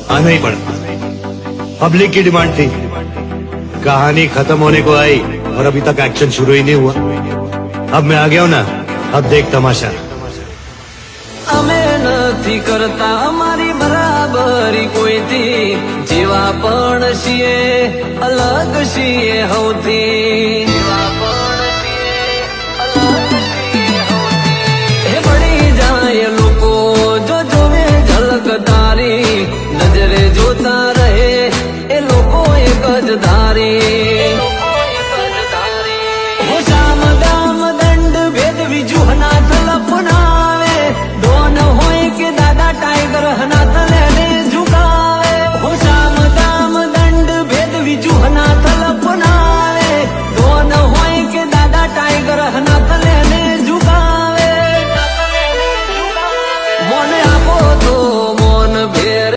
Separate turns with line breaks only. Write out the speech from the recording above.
हाँ नहीं पड़ा। पब्लिक की डिमांड थी, कहानी खत्म होने को आई और अभी तक एक्शन शुरू ही नहीं हुआ। अब मैं आ गया हूं ना, अब देख तमाशा।
અમે નથી કરતા અમારી બરાબરી કોઈથી, જેવા પણ છીએ અલગ છીએ હૌથી, જેવા પણ છીએ અલગ છીએ હૌથી. એ પડી જાય લોકો જો જોવે ઝલક તારી, નજરે જોતા રહે એ લોકો એક જ ધારી.